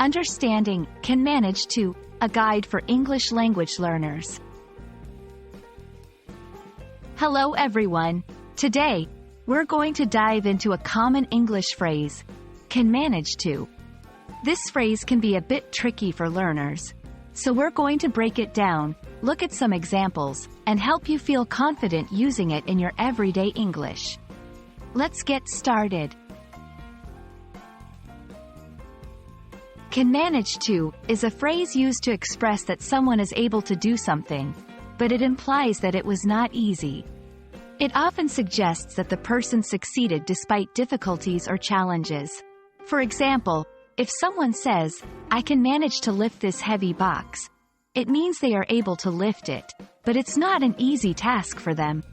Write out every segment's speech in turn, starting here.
Understanding, Can Manage to, a guide for English language learners. Hello everyone. Today, we're going to dive into a common English phrase, can manage to. This phrase can be a bit tricky for learners, so we're going to break it down, look at some examples, and help you feel confident using it in your everyday English. Let's get started. Can manage to is a phrase used to express that someone is able to do something, but it implies that it was not easy. It often suggests that the person succeeded despite difficulties or challenges. For example, if someone says, "I can manage to lift this heavy box," it means they are able to lift it, but it's not an easy task for them.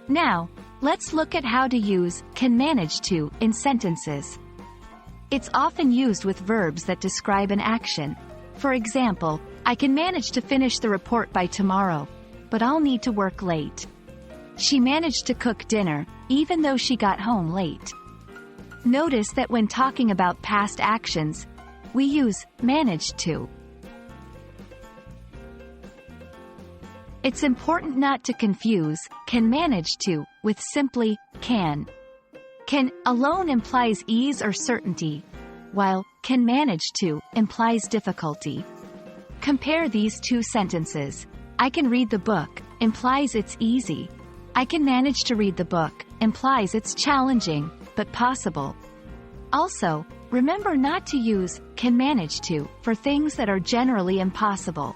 Now, let's look at how to use can manage to in sentences. It's often used with verbs that describe an action. For example, I can manage to finish the report by tomorrow, but I'll need to work late. She managed to cook dinner, even though she got home late. Notice that when talking about past actions, we use managed to. It's important not to confuse can manage to with simply can. Can alone implies ease or certainty, while can manage to implies difficulty. Compare these two sentences. I can read the book implies it's easy. I can manage to read the book implies it's challenging, but possible. Also, remember not to use can manage to for things that are generally impossible.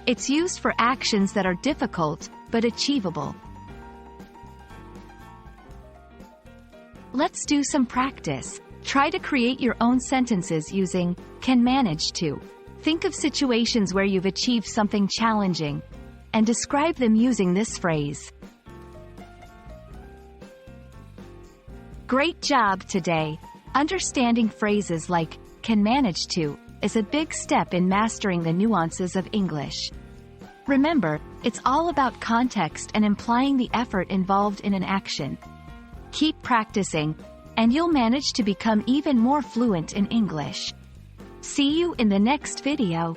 It's used for actions that are difficult, but achievable. Let's do some practice. Try to create your own sentences using can manage to. Think of situations where you've achieved something challenging, and describe them using this phrase. Great job today! Understanding phrases like can manage to is a big step in mastering the nuances of English. Remember, it's all about context and implying the effort involved in an action. Keep practicing, and you'll manage to become even more fluent in English. See you in the next video.